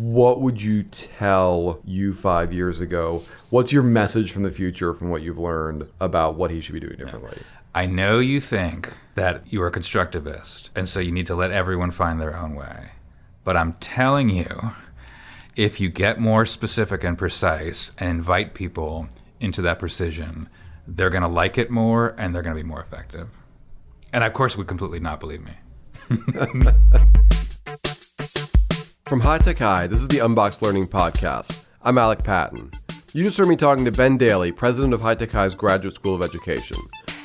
What would you tell you 5 years ago? What's your message from the future from what you've learned about what he should be doing differently? I know you think that you are a constructivist, and so you need to let everyone find their own way. But I'm telling you, if you get more specific and precise and invite people into that precision, they're going to like it more and they're going to be more effective. And of course, would completely not believe me. From High Tech High, this is the Unboxed Learning Podcast. I'm Alec Patton. You just heard me talking to Ben Daley, president of High Tech High's Graduate School of Education.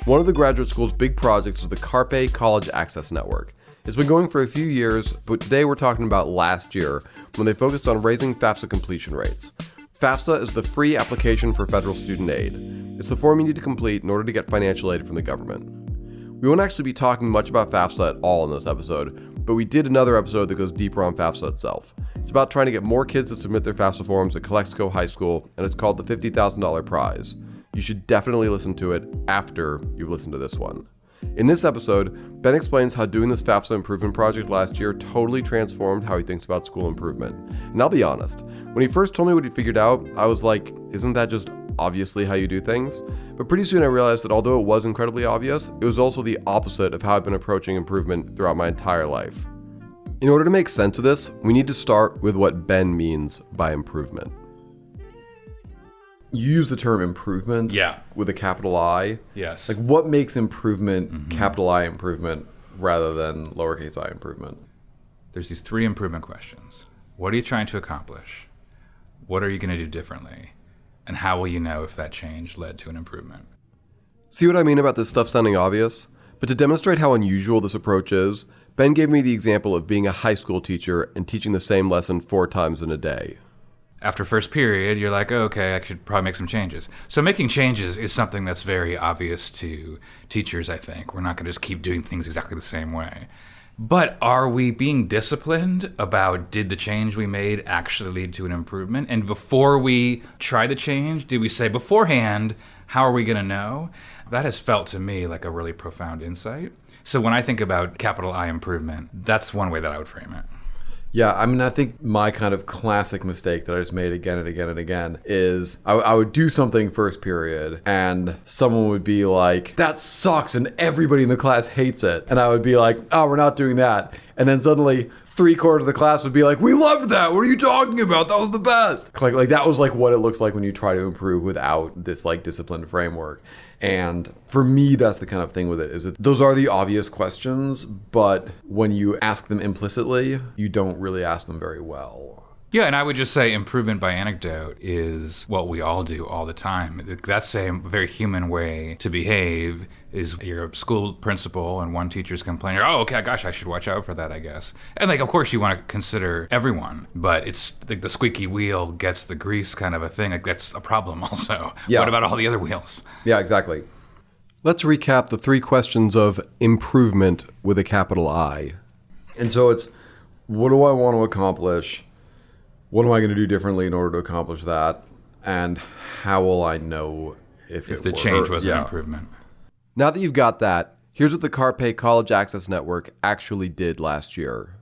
One of the graduate school's big projects is the CARPE College Access Network. It's been going for a few years, but today we're talking about last year when they focused on raising FAFSA completion rates. FAFSA is the free application for federal student aid. It's the form you need to complete in order to get financial aid from the government. We won't actually be talking much about FAFSA at all in this episode, but we did another episode that goes deeper on FAFSA itself. It's about trying to get more kids to submit their FAFSA forms at Calexico High School, and it's called the $50,000 prize. You should definitely listen to it after you've listened to this one. In this episode, Ben explains how doing this FAFSA improvement project last year totally transformed how he thinks about school improvement. And I'll be honest, when he first told me what he figured out, I was like, isn't that just obviously how you do things? But pretty soon I realized that although it was incredibly obvious, it was also the opposite of how I've been approaching improvement throughout my entire life. In order to make sense of this, we need to start with what Ben means by improvement. You use the term improvement with a capital I. Yes. Like, what makes improvement capital I improvement rather than lowercase I improvement? There's these three improvement questions. What are you trying to accomplish? What are you going to do differently? And how will you know if that change led to an improvement? See what I mean about this stuff sounding obvious? But to demonstrate how unusual this approach is, Ben gave me the example of being a high school teacher and teaching the same lesson 4 times in a day. After first period, you're like, oh, okay, I should probably make some changes. So making changes is something that's very obvious to teachers, I think. We're not going to just keep doing things exactly the same way. But are we being disciplined about, did the change we made actually lead to an improvement? And before we try the change, did we say beforehand, how are we going to know? That has felt to me like a really profound insight. So when I think about capital I improvement, that's one way that I would frame it. Yeah, I mean, I think my kind of classic mistake that I just made again and again and again is I would do something first period and someone would be like, that sucks and everybody in the class hates it. And I would be like, oh, we're not doing that. And then suddenly 3/4 of the class would be like, we loved that. What are you talking about? That was the best. Like that was like what it looks like when you try to improve without this like disciplined framework. And for me, that's the kind of thing with it, is that those are the obvious questions, but when you ask them implicitly, you don't really ask them very well. Yeah, and I would just say improvement by anecdote is what we all do all the time. That's a very human way to behave. Is you're a school principal and one teacher's complaining, oh, okay, gosh, I should watch out for that, I guess. And like, of course, you want to consider everyone, but it's like the squeaky wheel gets the grease kind of a thing. Like, that's a problem also. Yeah. What about all the other wheels? Yeah, exactly. Let's recap the 3 questions of improvement with a capital I. And so it's, what do I want to accomplish? What am I going to do differently in order to accomplish that? And how will I know if the change was an improvement? Now that you've got that, here's what the CARPE College Access Network actually did last year.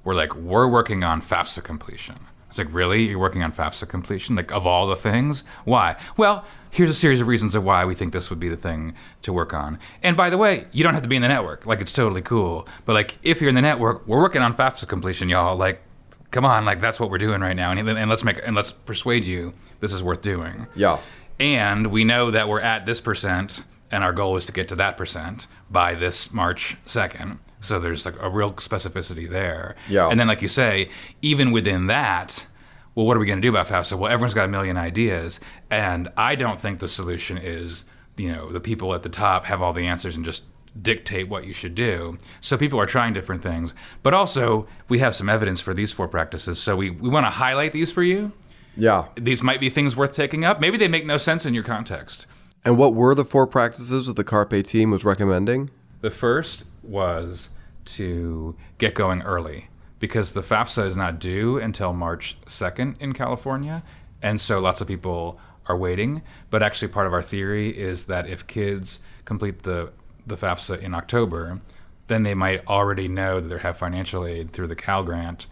We're working on FAFSA completion. It's like, really? You're working on FAFSA completion? Like, of all the things? Why? Well, here's a series of reasons of why we think this would be the thing to work on. And by the way, you don't have to be in the network. Like, it's totally cool. But like, if you're in the network, we're working on FAFSA completion, y'all. Like, come on, like, that's what we're doing right now. And let's persuade you this is worth doing. Yeah. And we know that we're at this percent, and our goal is to get to that percent by this March 2nd. So there's like a real specificity there. Yeah. And then, like you say, even within that, well, what are we going to do about FAFSA? Well, everyone's got a million ideas. And I don't think the solution is, the people at the top have all the answers and just dictate what you should do. So people are trying different things. But also, we have some evidence for these 4 practices. So we want to highlight these for you. Yeah. These might be things worth taking up. Maybe they make no sense in your context. And what were the 4 practices that the CARPE team was recommending? The first was to get going early, because the FAFSA is not due until March 2nd in California. And so lots of people are waiting. But actually part of our theory is that if kids complete the FAFSA in October, then they might already know that they have financial aid through the Cal Grant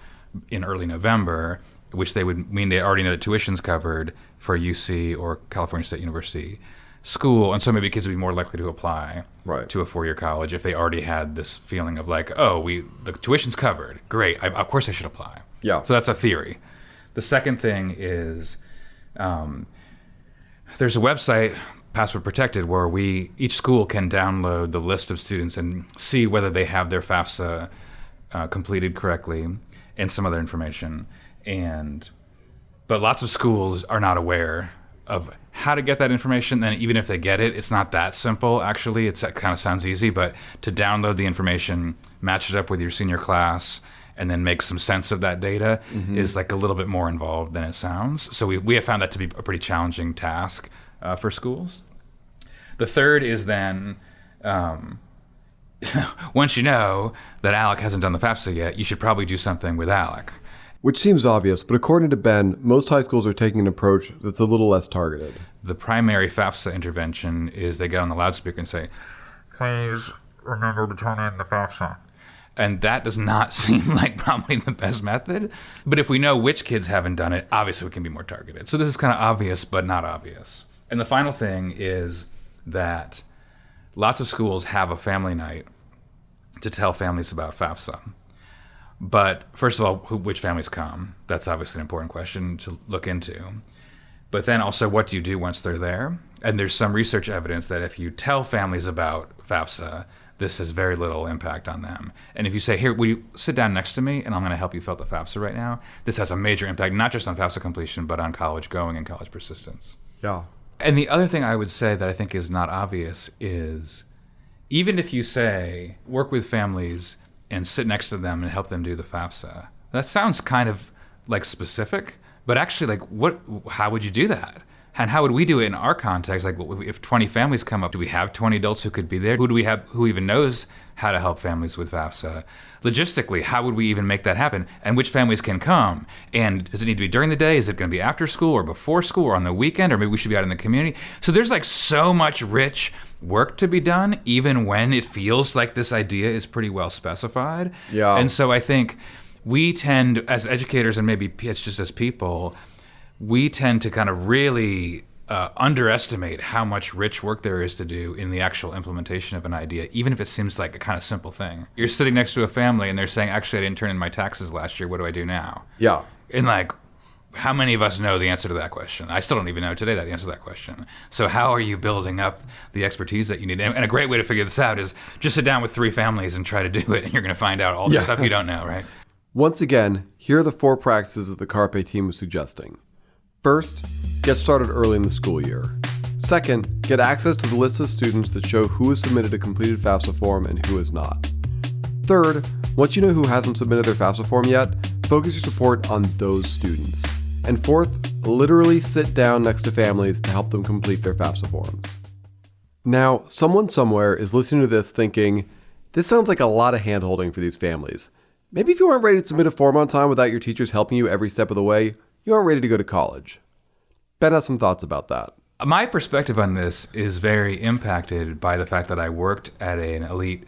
in early November. which they would mean they already know that tuition's covered for UC or California State University school. And so maybe kids would be more likely to apply to a four-year college if they already had this feeling of like, oh, the tuition's covered. Great. Of course I should apply. Yeah. So that's a theory. The second thing is there's a website, password protected, where each school can download the list of students and see whether they have their FAFSA completed correctly and some other information. But lots of schools are not aware of how to get that information. And even if they get it, it's not that simple, actually. It kind of sounds easy, but to download the information, match it up with your senior class, and then make some sense of that data is like a little bit more involved than it sounds. So we have found that to be a pretty challenging task for schools. The third is then, once you know that Alec hasn't done the FAFSA yet, you should probably do something with Alec. Which seems obvious, but according to Ben, most high schools are taking an approach that's a little less targeted. The primary FAFSA intervention is they get on the loudspeaker and say, please remember to turn in the FAFSA. And that does not seem like probably the best method. But if we know which kids haven't done it, obviously we can be more targeted. So this is kind of obvious, but not obvious. And the final thing is that lots of schools have a family night to tell families about FAFSA. But first of all, which families come? That's obviously an important question to look into. But then also, what do you do once they're there? And there's some research evidence that if you tell families about FAFSA, this has very little impact on them. And if you say, here, will you sit down next to me and I'm going to help you fill out the FAFSA right now? This has a major impact, not just on FAFSA completion, but on college going and college persistence. Yeah. And the other thing I would say that I think is not obvious is even if you say, work with families and sit next to them and help them do the FAFSA, that sounds kind of like specific, but actually like how would you do that? And how would we do it in our context? Like if 20 families come up, do we have 20 adults who could be there? Who do we have who even knows how to help families with FAFSA? Logistically, how would we even make that happen? And which families can come? And does it need to be during the day? Is it going to be after school or before school or on the weekend? Or maybe we should be out in the community. So there's like so much rich work to be done, even when it feels like this idea is pretty well specified. Yeah. And so I think we tend, as educators and maybe it's just as people, we tend to kind of really underestimate how much rich work there is to do in the actual implementation of an idea, even if it seems like a kind of simple thing. You're sitting next to a family and they're saying, actually, I didn't turn in my taxes last year. What do I do now? Yeah. And like, how many of us know the answer to that question? I still don't even know today the answer to that question. So how are you building up the expertise that you need? And a great way to figure this out is just sit down with 3 families and try to do it, and you're going to find out all the stuff you don't know, right? Once again, here are the 4 practices that the CARPE team was suggesting. First, get started early in the school year. Second, get access to the list of students that show who has submitted a completed FAFSA form and who has not. Third, once you know who hasn't submitted their FAFSA form yet, focus your support on those students. And fourth, literally sit down next to families to help them complete their FAFSA forms. Now, someone somewhere is listening to this thinking, this sounds like a lot of hand-holding for these families. Maybe if you aren't ready to submit a form on time without your teachers helping you every step of the way, you aren't ready to go to college. Ben has some thoughts about that. My perspective on this is very impacted by the fact that I worked at an elite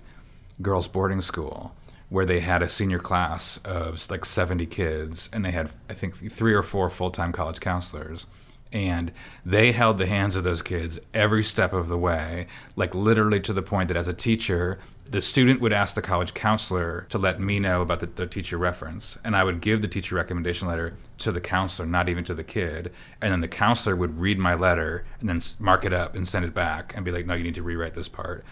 girls' boarding school where they had a senior class of like 70 kids, and they had, I think, 3 or 4 full-time college counselors. And they held the hands of those kids every step of the way, like literally to the point that as a teacher, the student would ask the college counselor to let me know about the teacher reference. And I would give the teacher recommendation letter to the counselor, not even to the kid. And then the counselor would read my letter and then mark it up and send it back and be like, no, you need to rewrite this part.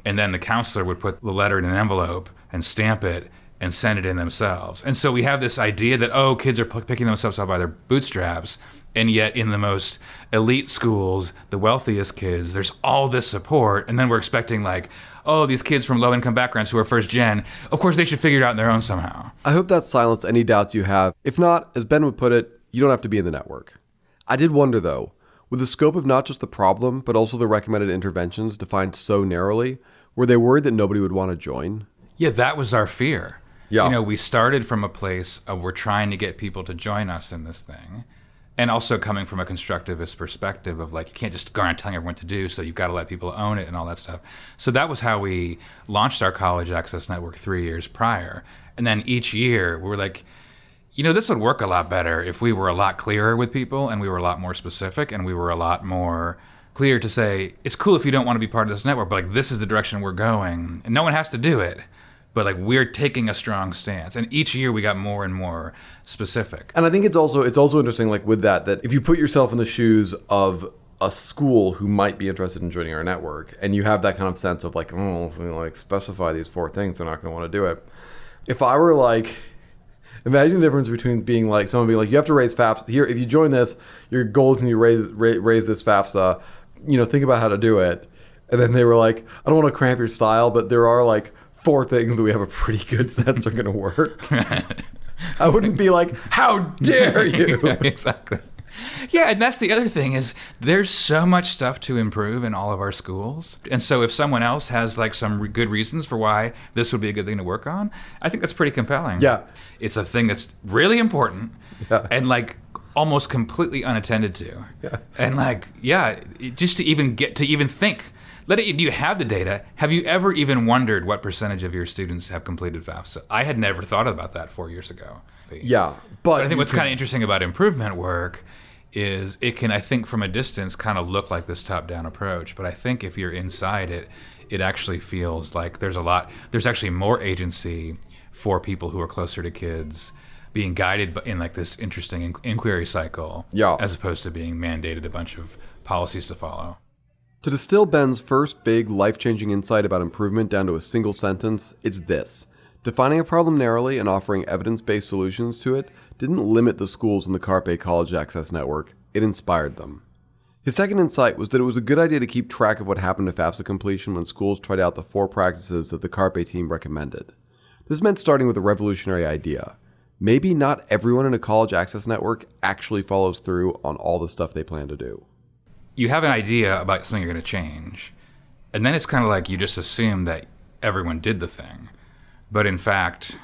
And then the counselor would put the letter in an envelope and stamp it and send it in themselves. And so we have this idea that, oh, kids are picking themselves up by their bootstraps. And yet in the most elite schools, the wealthiest kids, there's all this support. And then we're expecting like, oh, these kids from low-income backgrounds who are first gen, of course they should figure it out on their own somehow. I hope that silenced any doubts you have. If not, as Ben would put it, you don't have to be in the network. I did wonder though, with the scope of not just the problem, but also the recommended interventions defined so narrowly, were they worried that nobody would want to join? Yeah, that was our fear. Yeah. You know, we started from a place of we're trying to get people to join us in this thing. And also coming from a constructivist perspective of like, you can't just go around telling everyone what to do, so you've got to let people own it and all that stuff. So that was how we launched our College Access Network 3 years prior. And then each year we were like, This would work a lot better if we were a lot clearer with people and we were a lot more specific and we were a lot more clear to say, it's cool if you don't want to be part of this network, but like this is the direction we're going. And no one has to do it. But like we're taking a strong stance. And each year we got more and more specific. And I think it's also interesting, like with that if you put yourself in the shoes of a school who might be interested in joining our network, and you have that kind of sense of like, oh, if we like specify these 4 things, they're not going to want to do it. If I were like, imagine the difference between being like, someone being like, you have to raise FAFSA here. If you join this, your goal is to raise this FAFSA. Think about how to do it. And then they were like, I don't want to cramp your style, but there are like 4 things that we have a pretty good sense are going to work. I wouldn't be like, how dare you? Yeah, exactly. Yeah, and that's the other thing is there's so much stuff to improve in all of our schools. And so if someone else has like some good reasons for why this would be a good thing to work on, I think that's pretty compelling. Yeah. It's a thing that's really important and like almost completely unattended to. Yeah. And like, just to even think. You have the data. Have you ever even wondered what percentage of your students have completed FAFSA? I had never thought about that 4 years ago. Yeah, but I think what's kind of interesting about improvement work is it can, I think, from a distance kind of look like this top-down approach. But I think if you're inside it, it actually feels like there's actually more agency for people who are closer to kids being guided in like this interesting inquiry cycle as opposed to being mandated a bunch of policies to follow. To distill Ben's first big life-changing insight about improvement down to a single sentence, it's this. Defining a problem narrowly and offering evidence-based solutions to it didn't limit the schools in the CARPE College Access Network, it inspired them. His second insight was that it was a good idea to keep track of what happened to FAFSA completion when schools tried out the 4 practices that the CARPE team recommended. This meant starting with a revolutionary idea. Maybe not everyone in a college access network actually follows through on all the stuff they plan to do. You have an idea about something you're going to change, and then it's kind of like you just assume that everyone did the thing. But in fact,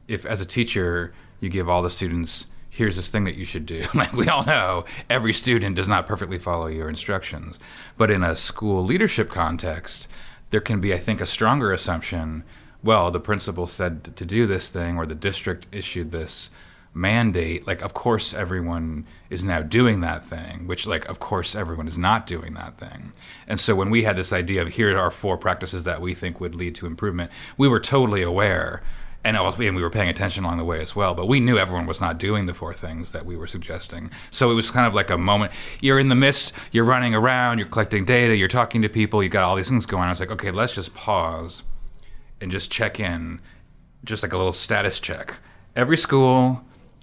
if as a teacher, you give all the students, here's this thing that you should do. Like we all know, every student does not perfectly follow your instructions. But in a school leadership context, there can be, I think, a stronger assumption, well, the principal said to do this thing, or the district issued this mandate, like of course everyone is now doing that thing, which like of course everyone is not doing that thing. And so when we had this idea of here are 4 practices that we think would lead to improvement, we were totally aware, and we were paying attention along the way as well, but we knew everyone was not doing the 4 things that we were suggesting. So it was kind of like a moment, you're in the midst, you're running around, you're collecting data, you're talking to people, you got all these things going on. I was like, okay, let's just pause and just check in, just like a little status check. Every school,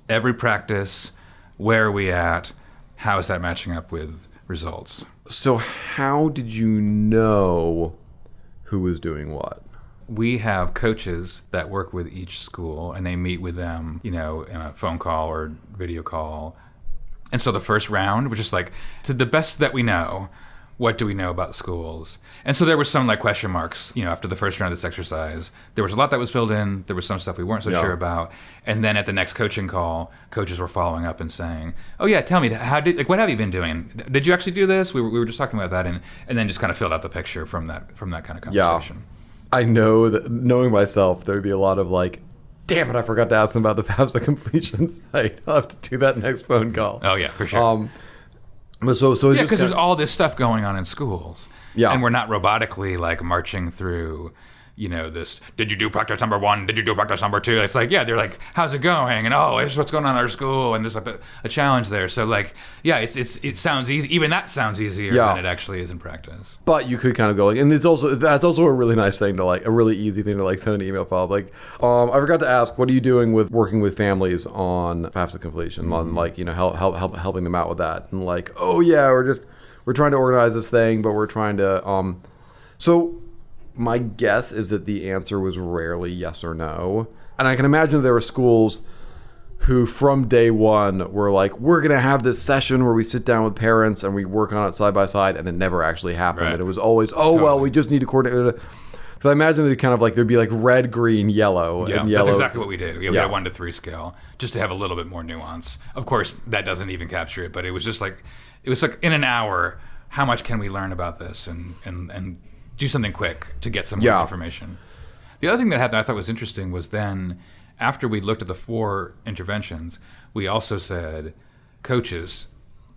every practice, where are we at? How is that matching up with results? So how did you know who was doing what? We have coaches that work with each school, and they meet with them, in a phone call or video call. And so the first round was just like, to the best that we know, what do we know about schools? And so there was some like question marks, after the first round of this exercise. There was a lot that was filled in. There was some stuff we weren't so sure about. And then at the next coaching call, coaches were following up and saying, oh yeah, tell me, what have you been doing? Did you actually do this? We were just talking about that, and then just kind of filled out the picture from that kind of conversation. Yeah. I know that, knowing myself, there'd be a lot of like, damn it, I forgot to ask them about the FAFSA completion site. I'll have to do that next phone call. Oh yeah, for sure. So because there's all this stuff going on in schools, and we're not robotically like marching through, this. Did you do practice number 1? Did you do practice number 2? It's like, they're like, how's it going? And here's what's going on in our school, and there's a challenge there. So like, it sounds easy. Even that sounds easier than it actually is in practice. But you could kind of go like, and that's also a really nice thing to like, a really easy thing to like send an email follow up. Like, I forgot to ask, what are you doing with working with families on FAFSA completion, on like, helping them out with that, and like, oh yeah, we're trying to organize this thing, but we're trying to so. My guess is that the answer was rarely yes or no. And I can imagine there were schools who from day one were like, we're going to have this session where we sit down with parents and we work on it side by side, and it never actually happened. Right. And it was always, well, we just need to coordinate. Because I imagine that kind of like, there'd be like red, green, yellow. Yeah, and yellow. That's exactly what we did. We had a 1 to 3 scale, just to have a little bit more nuance. Of course, that doesn't even capture it, but it was just like, in an hour, how much can we learn about this and do something quick to get some more information. The other thing that happened I thought was interesting was then after we looked at the 4 interventions, we also said, coaches,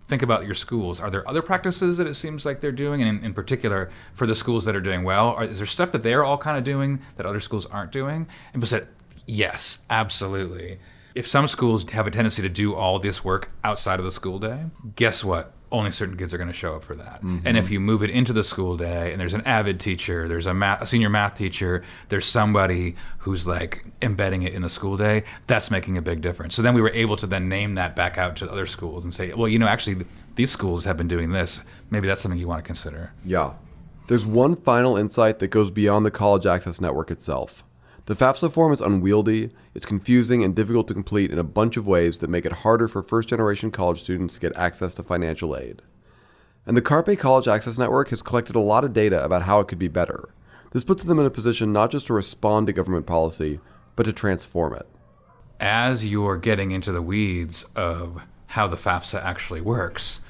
think about your schools. Are there other practices that it seems like they're doing? And in particular, for the schools that are doing well, is there stuff that they're all kind of doing that other schools aren't doing? And we said, yes, absolutely. If some schools have a tendency to do all this work outside of the school day, guess what? Only certain kids are going to show up for that. Mm-hmm. And if you move it into the school day and there's an avid teacher, there's a senior math teacher, there's somebody who's like embedding it in the school day, that's making a big difference. So then we were able to then name that back out to other schools and say, well, actually these schools have been doing this. Maybe that's something you want to consider. Yeah. There's one final insight that goes beyond the College Access Network itself. The FAFSA form is unwieldy, it's confusing and difficult to complete in a bunch of ways that make it harder for first-generation college students to get access to financial aid. And the CARPE College Access Network has collected a lot of data about how it could be better. This puts them in a position not just to respond to government policy, but to transform it. As you're getting into the weeds of how the FAFSA actually works,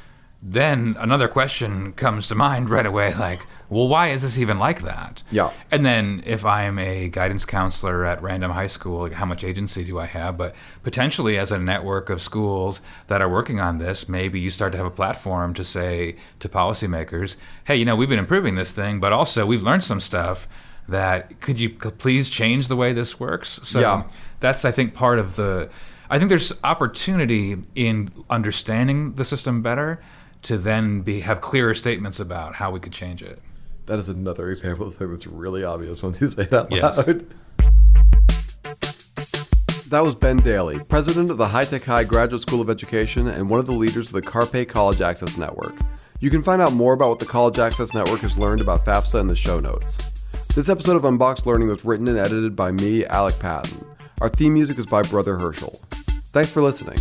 then another question comes to mind right away, like, well, why is this even like that? Yeah. And then if I'm a guidance counselor at random high school, like, how much agency do I have? But potentially as a network of schools that are working on this, maybe you start to have a platform to say to policymakers, hey, we've been improving this thing, but also we've learned some stuff that could you please change the way this works? So that's, I think, part of I think there's opportunity in understanding the system better to then have clearer statements about how we could change it. That is another example of something that's really obvious when you say that loud. That was Ben Daley, president of the High-Tech High Graduate School of Education and one of the leaders of the CARPE College Access Network. You can find out more about what the College Access Network has learned about FAFSA in the show notes. This episode of Unboxed Learning was written and edited by me, Alec Patton. Our theme music is by Brother Herschel. Thanks for listening.